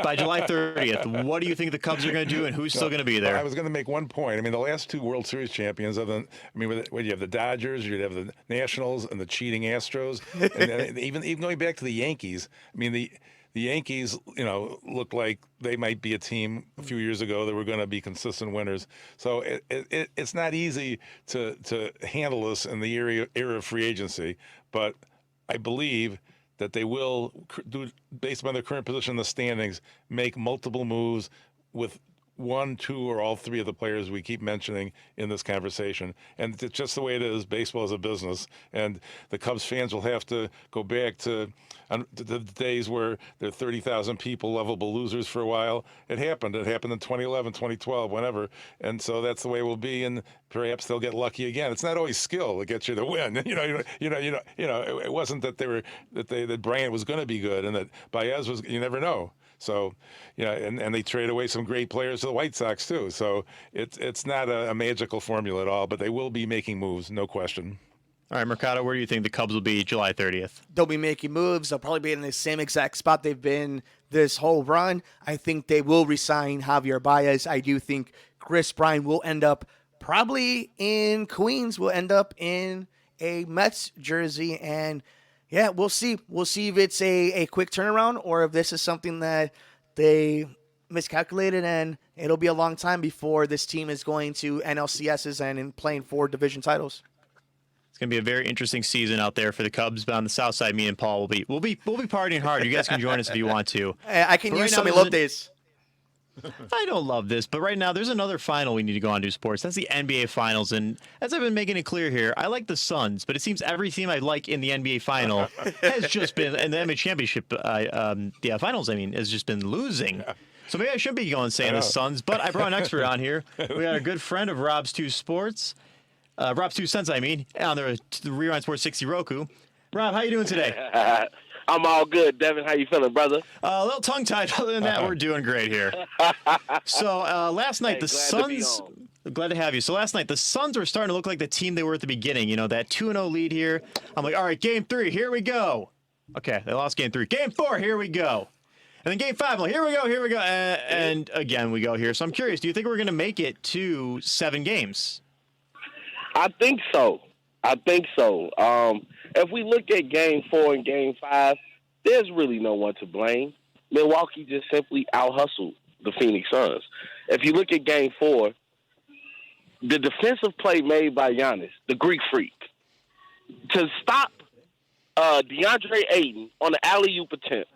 Speaker 8: by July 30th, what do you think the Cubs are going to do, and who's still going to be there?
Speaker 6: I was going to make one point. I mean, the last two World Series champions, you have the Dodgers, you'd have the Nationals, and the cheating Astros, and then even going back to the Yankees. I mean, the Yankees, looked like they might be a team a few years ago that were going to be consistent winners. So it's not easy to handle this in the era of free agency, but I believe that they will, based on their current position in the standings, make multiple moves with one, two, or all three of the players we keep mentioning in this conversation. And it's just the way it is. Baseball is a business. And the Cubs fans will have to go back to the days where they're 30,000 people, lovable losers for a while. It happened. It happened in 2011, 2012, whenever. And so that's the way it will be. And perhaps they'll get lucky again. It's not always skill that gets you the win. It wasn't that Bryant was going to be good and that Baez was. You never know. So, and they trade away some great players to the White Sox too. So it's not a magical formula at all, but they will be making moves, no question.
Speaker 8: All right, Mercado, where do you think the Cubs will be July 30th?
Speaker 9: They'll be making moves. They'll probably be in the same exact spot they've been this whole run. I think they will resign Javier Baez. I do think Chris Bryant will end up probably in Queens, will end up in a Mets jersey, and yeah, we'll see. We'll see if it's a quick turnaround or if this is something that they miscalculated and it'll be a long time before this team is going to NLCSs and playing for division titles.
Speaker 8: It's going to be a very interesting season out there for the Cubs. But on the south side, me and Paul we'll be partying hard. You guys can join us if you want to.
Speaker 9: I can use some love days.
Speaker 8: I don't love this, but right now there's another final we need to go on to sports. That's the NBA Finals, and as I've been making it clear here, I like the Suns, but it seems every team I like in the NBA Final has just been, and the NBA Championship, Finals, has just been losing. So maybe I shouldn't be saying the Suns, but I brought an expert on here. We got a good friend of Rob's Two Sports, Rob's Two Cents, on the Rewind Sports 60 Roku. Rob, how you doing today?
Speaker 10: I'm all good. Devin, how you feeling, brother?
Speaker 8: A little tongue-tied. Other than that, we're doing great here. So last night, the Suns... Glad to have you. So last night, the Suns were starting to look like the team they were at the beginning. That 2-0 lead here. I'm like, all right, Game 3, here we go. Okay, they lost Game 3. Game 4, here we go. And then Game 5, I'm like, here we go. And again, we go here. So I'm curious, do you think we're going to make it to 7 games?
Speaker 10: I think so. If we look at Game 4 and Game 5, there's really no one to blame. Milwaukee just simply out-hustled the Phoenix Suns. If you look at Game 4, the defensive play made by Giannis, the Greek freak, to stop DeAndre Ayton on the alley-oop attempt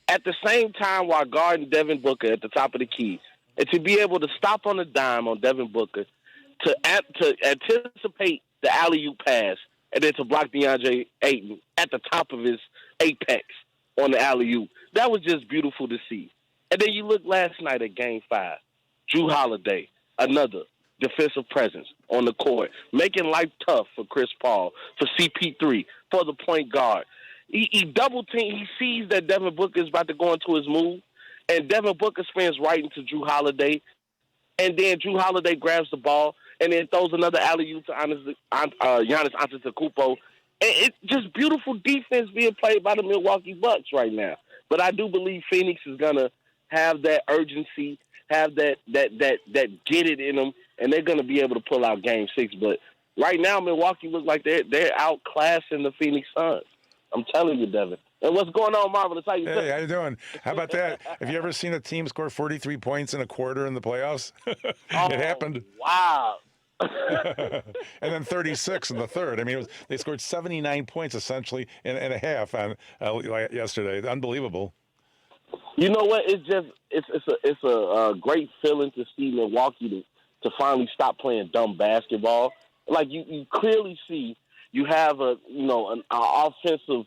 Speaker 10: at the same time while guarding Devin Booker at the top of the key, and to be able to stop on a dime on Devin Booker, to anticipate the alley-oop pass, and then to block DeAndre Ayton at the top of his apex on the alley-oop. That was just beautiful to see. And then you look last night at Game 5. Drew Holiday, another defensive presence on the court, making life tough for Chris Paul, for CP3, for the point guard. He double-team. He sees that Devin Booker is about to go into his move, and Devin Booker spins right into Drew Holiday, and then Drew Holiday grabs the ball and then throws another alley-oop to Giannis Antetokounmpo. And it's just beautiful defense being played by the Milwaukee Bucks right now. But I do believe Phoenix is going to have that urgency, have that get it in them, and they're going to be able to pull out Game 6. But right now, Milwaukee looks like they're outclassing the Phoenix Suns. I'm telling you, Devin. And what's going on, Marvelous? How you doing?
Speaker 6: Hey, how you doing? How about that? Have you ever seen a team score 43 points in a quarter in the playoffs? It happened.
Speaker 10: Wow.
Speaker 6: And then 36 in the third. They scored 79 points essentially in a half on yesterday. Unbelievable.
Speaker 10: You know what? It's a great feeling to see Milwaukee to finally stop playing dumb basketball. Like you clearly see you have an offensive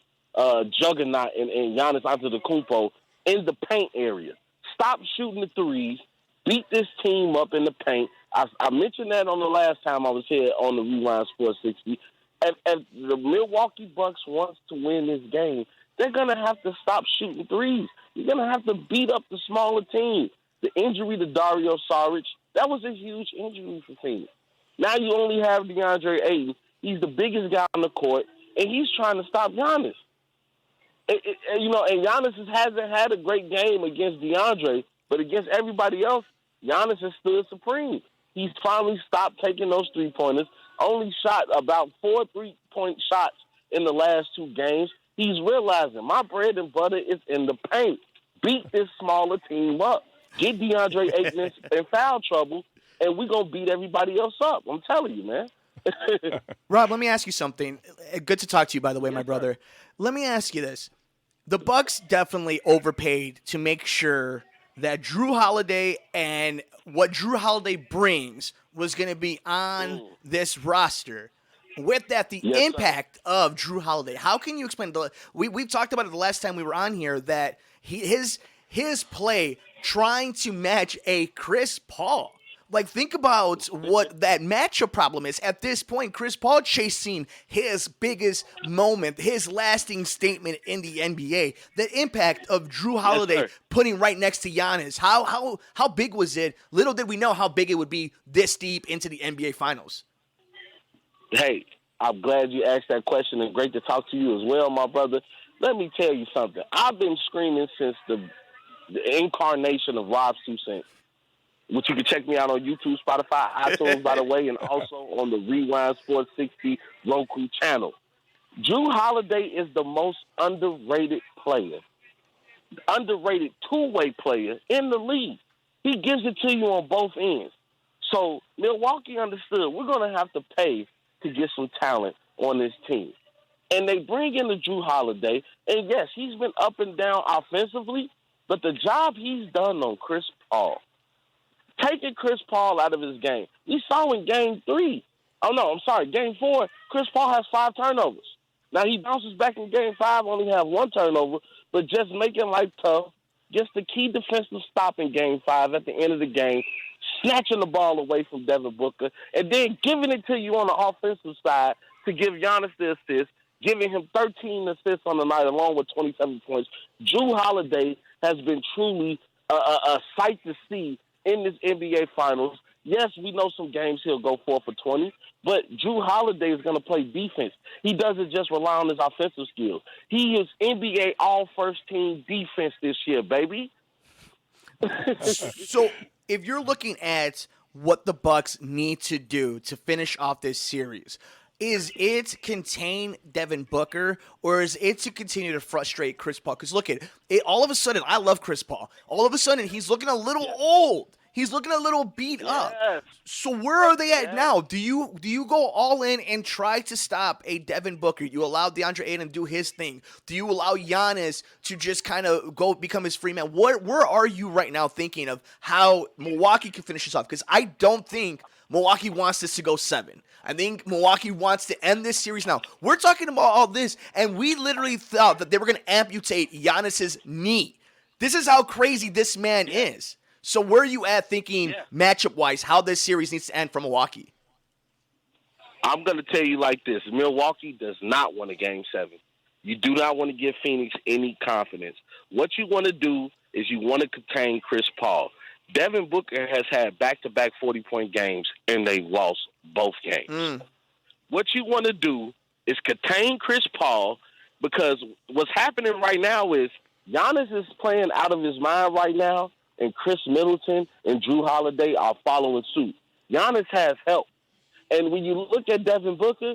Speaker 10: juggernaut in Giannis Antetokounmpo in the paint area. Stop shooting the threes. Beat this team up in the paint. I mentioned that on the last time I was here on the Rewind Sports 60. If the Milwaukee Bucks wants to win this game, they're going to have to stop shooting threes. You're going to have to beat up the smaller team. The injury to Dario Saric, that was a huge injury for Phoenix. Now you only have DeAndre Ayton. He's the biggest guy on the court, and he's trying to stop Giannis. And Giannis hasn't had a great game against DeAndre, but against everybody else, Giannis has stood supreme. He's finally stopped taking those three-pointers, only shot about 4 3-point shots in the last 2 games. He's realizing my bread and butter is in the paint. Beat this smaller team up. Get DeAndre Ayton in foul trouble, and we're going to beat everybody else up. I'm telling you, man.
Speaker 9: Rob, let me ask you something. Good to talk to you, by the way, my brother. Let me ask you this. The Bucks definitely overpaid to make sure that Drew Holiday and what Drew Holiday brings was going to be on this roster. With that, the impact of Drew Holiday. How can you explain? We've talked about it the last time we were on here that his play trying to match a Chris Paul. Like, think about what that matchup problem is. At this point, Chris Paul chasing his biggest moment, his lasting statement in the NBA. The impact of Drew Holiday putting right next to Giannis. How big was it? Little did we know how big it would be this deep into the NBA Finals.
Speaker 10: Hey, I'm glad you asked that question, and great to talk to you as well, my brother. Let me tell you something. I've been screaming since the incarnation of Rob 2 Cents, which you can check me out on YouTube, Spotify, iTunes, by the way, and also on the Rewind Sports 60 Roku channel. Drew Holiday is the most underrated player, underrated two-way player in the league. He gives it to you on both ends. So Milwaukee understood we're going to have to pay to get some talent on this team. And they bring in the Drew Holiday, and yes, he's been up and down offensively, but the job he's done on Chris Paul, taking Chris Paul out of his game. We saw in Game 4, Chris Paul has 5 turnovers. Now, he bounces back in Game 5, only have 1 turnover, but just making life tough, gets the key defensive stop in Game 5 at the end of the game, snatching the ball away from Devin Booker, and then giving it to you on the offensive side to give Giannis the assist, giving him 13 assists on the night along with 27 points. Drew Holiday has been truly a sight to see in this NBA Finals. Yes, we know some games he'll go 4 for 20, but Drew Holiday is going to play defense. He doesn't just rely on his offensive skills. He is NBA All-First-Team defense this year, baby.
Speaker 9: So if you're looking at what the Bucks need to do to finish off this series, is it contain Devin Booker, or is it to continue to frustrate Chris Paul? Because look at it, all of a sudden, I love Chris Paul. All of a sudden, he's looking a little old. He's looking a little beat up. So where are they at now? Do you go all in and try to stop a Devin Booker? You allow DeAndre Ayton to do his thing. Do you allow Giannis to just kind of go become his free man? Where are you right now thinking of how Milwaukee can finish this off? Because I don't think Milwaukee wants this to go 7. I think Milwaukee wants to end this series now. We're talking about all this, and we literally thought that they were going to amputate Giannis's knee. This is how crazy this man is. So where are you at thinking matchup-wise how this series needs to end for Milwaukee?
Speaker 10: I'm going to tell you like this. Milwaukee does not want a Game 7. You do not want to give Phoenix any confidence. What you want to do is you want to contain Chris Paul. Devin Booker has had back-to-back 40-point games, and they lost both games. What you want to do is contain Chris Paul, because what's happening right now is Giannis is playing out of his mind right now, and Chris Middleton and Drew Holiday are following suit. Giannis has help. And when you look at Devin Booker,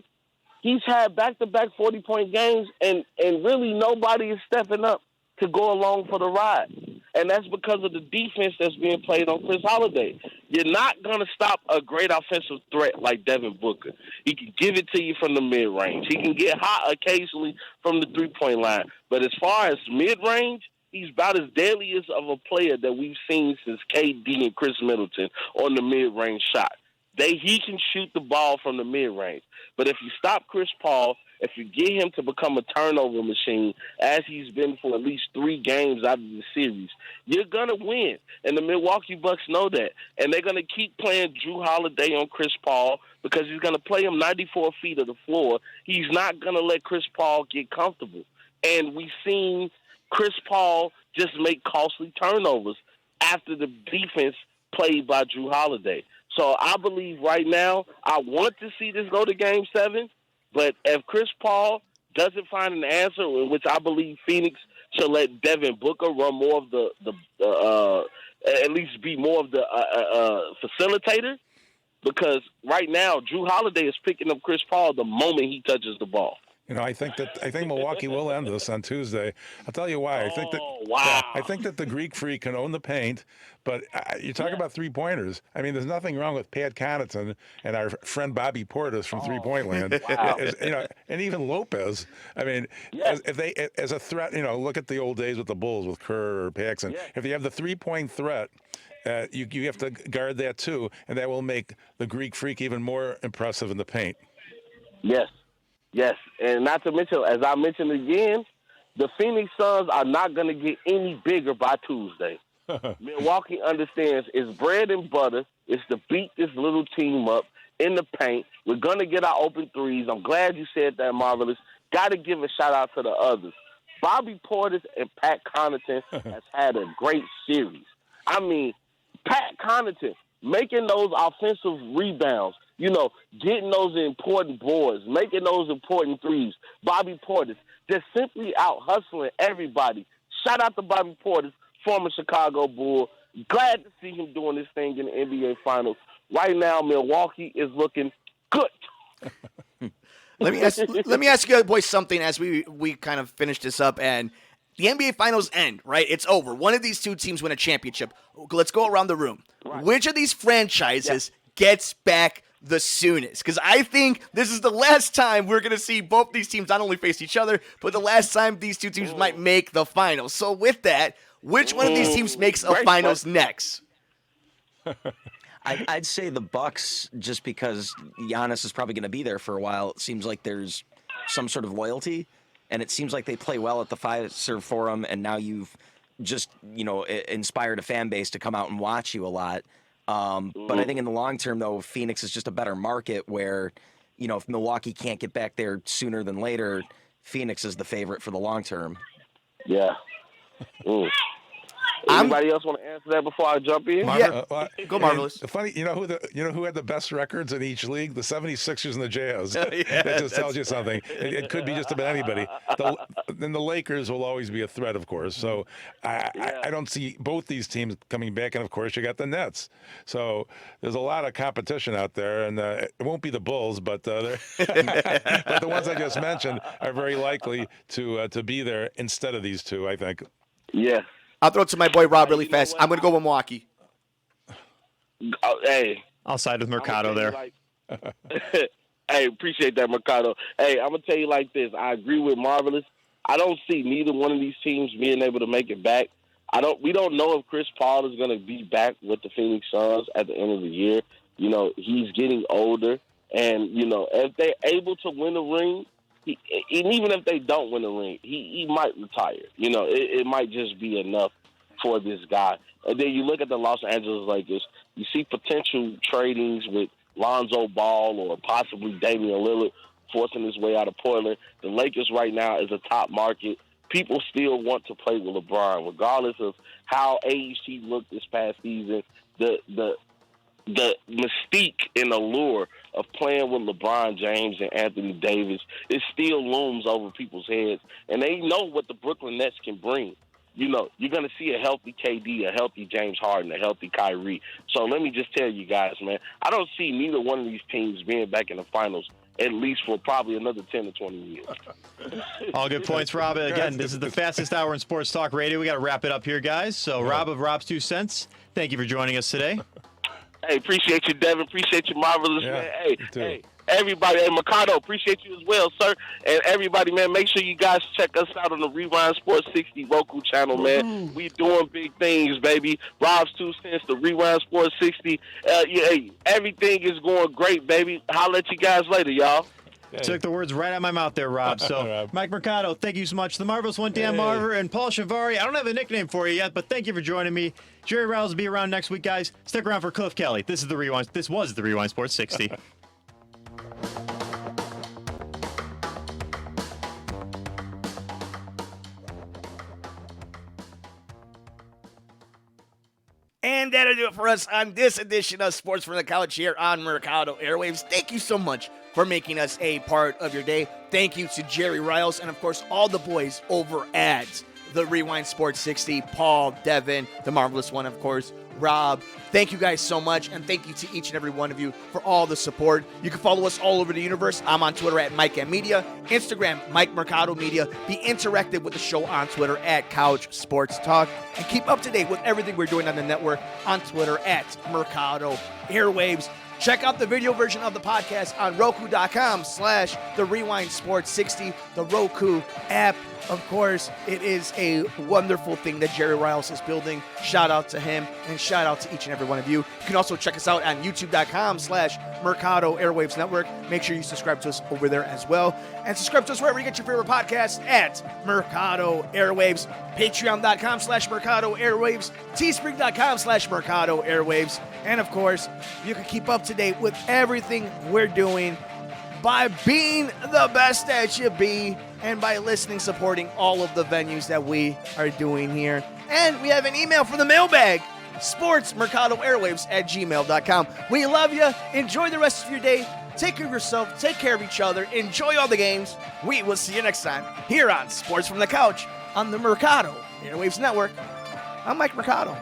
Speaker 10: he's had back-to-back 40-point games, and really nobody is stepping up to go along for the ride. And that's because of the defense that's being played on Chris Holiday. You're not going to stop a great offensive threat like Devin Booker. He can give it to you from the mid-range. He can get hot occasionally from the three-point line. But as far as mid-range, he's about as deadliest of a player that we've seen since KD and Chris Middleton on the mid-range shot. He can shoot the ball from the mid-range. But if you stop Chris Paul, if you get him to become a turnover machine, as he's been for at least 3 games out of the series, you're going to win. And the Milwaukee Bucks know that. And they're going to keep playing Drew Holiday on Chris Paul because he's going to play him 94 feet of the floor. He's not going to let Chris Paul get comfortable. And we've seen Chris Paul just make costly turnovers after the defense played by Drew Holiday. So I believe right now, I want to see this go to Game 7, but if Chris Paul doesn't find an answer, in which I believe Phoenix should let Devin Booker run more of at least be more of the facilitator, because right now Drew Holiday is picking up Chris Paul the moment he touches the ball.
Speaker 6: I think Milwaukee will end this on Tuesday. I'll tell you why. I think that the Greek Freak can own the paint, but you talk about three-pointers. I mean, there's nothing wrong with Pat Connaughton and our friend Bobby Portis from three-point land.
Speaker 10: Wow.
Speaker 6: And even Lopez. I mean, as a threat, look at the old days with the Bulls with Kerr or Paxson.
Speaker 10: Yeah.
Speaker 6: If you have the three-point threat, you have to guard that too, and that will make the Greek Freak even more impressive in the paint.
Speaker 10: Yes, and not to mention, as I mentioned again, the Phoenix Suns are not going to get any bigger by Tuesday. Milwaukee understands it's bread and butter. It's to beat this little team up in the paint. We're going to get our open threes. I'm glad you said that, Marvelous. Got to give a shout-out to the others. Bobby Portis and Pat Connaughton has had a great series. I mean, Pat Connaughton making those offensive rebounds, getting those important boards, making those important threes. Bobby Portis just simply out hustling everybody. Shout out to Bobby Portis, former Chicago Bull. Glad to see him doing this thing in the NBA Finals. Right now, Milwaukee is looking good.
Speaker 9: Let me ask you boys something as we kind of finish this up, and the NBA Finals end, right? It's over. One of these two teams win a championship. Let's go around the room. Right. Which of these franchises gets back the soonest? Because I think this is the last time we're going to see both these teams not only face each other, but the last time these two teams might make the finals. So with that, which one of these teams makes a finals next?
Speaker 7: I'd say the Bucks, just because Giannis is probably going to be there for a while. It seems like there's some sort of loyalty, and it seems like they play well at the Fiserv Forum, and now you've just, inspired a fan base to come out and watch you a lot. But I think in the long term, though, Phoenix is just a better market where, if Milwaukee can't get back there sooner than later, Phoenix is the favorite for the long term.
Speaker 10: Yeah. Anybody else want to answer that before I jump in?
Speaker 9: Go Marvelous.
Speaker 6: Funny, who had the best records in each league? The 76ers and the Jazz. That just tells you something. It could be just about anybody. Then the Lakers will always be a threat, of course. So I don't see both these teams coming back. And, of course, you got the Nets. So there's a lot of competition out there. And it won't be the Bulls, but but the ones I just mentioned are very likely to be there instead of these two, I think.
Speaker 10: Yeah.
Speaker 9: I'll throw it to my boy Rob really fast. I'm going to go with Milwaukee.
Speaker 10: Hey.
Speaker 8: I'll side with Mercado there.
Speaker 10: Hey, appreciate that, Mercado. Hey, I'm going to tell you like this. I agree with Marvelous. I don't see neither one of these teams being able to make it back. We don't know if Chris Paul is going to be back with the Phoenix Suns at the end of the year. He's getting older. And, if they're able to win a ring, and even if they don't win the ring, he might retire. It might just be enough for this guy. And then you look at the Los Angeles Lakers, you see potential tradings with Lonzo Ball or possibly Damian Lillard forcing his way out of Portland. The Lakers right now is a top market. People still want to play with LeBron, regardless of how AEC looked this past season. The mystique and allure of playing with LeBron James and Anthony Davis, it still looms over people's heads. And they know what the Brooklyn Nets can bring. You're going to see a healthy KD, a healthy James Harden, a healthy Kyrie. So let me just tell you guys, man, I don't see neither one of these teams being back in the finals, at least for probably another 10 to 20 years.
Speaker 8: All good points, Rob. Again, this is the fastest hour in sports talk radio. We got to wrap it up here, guys. So, Rob of Rob's 2 Cents, thank you for joining us today.
Speaker 10: Hey, appreciate you, Devin. Appreciate you, Marvelous, man. Hey, everybody. Hey, Mercado, appreciate you as well, sir. And everybody, man, make sure you guys check us out on the Rewind Sports 60 Roku channel, man. We doing big things, baby. Rob's 2 Cents, the Rewind Sports 60. Everything is going great, baby. I'll let you guys later, y'all.
Speaker 8: Took the words right out of my mouth there, Rob. So, Mike Mercado, thank you so much. The Marvelous One, Dan Marver, and Paul Shivari. I don't have a nickname for you yet, but thank you for joining me. Jerry Riles will be around next week, guys. Stick around for Cliff Kelly. This was the Rewind Sports 60.
Speaker 9: And that'll do it for us on this edition of Sports from the Couch here on Mercado Airwaves. Thank you so much for making us a part of your day. Thank you to Jerry Riles and, of course, all the boys over at the Rewind Sports 60, Paul, Devin, the Marvelous One, of course, Rob. Thank you guys so much, and thank you to each and every one of you for all the support. You can follow us all over the universe. I'm on Twitter at Mike M Media, Instagram Mike Mercado Media. Be interactive with the show on Twitter at Couch Sports Talk, and keep up to date with everything we're doing on the network on Twitter at Mercado Airwaves. Check out the video version of the podcast on Roku.com/The Rewind Sports 60, the Roku app. Of course, it is a wonderful thing that Jerry Riles is building. Shout out to him, and shout out to each and every one of you. You can also check us out on YouTube.com/Mercado Airwaves Network. Make sure you subscribe to us over there as well. And subscribe to us wherever you get your favorite podcasts at Mercado Airwaves. Patreon.com/Mercado Airwaves. Teespring.com/Mercado Airwaves. And of course, you can keep up to date with everything we're doing by being the best that you be, and by listening, supporting all of the venues that we are doing here. And we have an email for the mailbag, sportsmercadoairwaves@gmail.com. We love you. Enjoy the rest of your day. Take care of yourself. Take care of each other. Enjoy all the games. We will see you next time here on Sports from the Couch on the Mercado Airwaves Network. I'm Mike Mercado.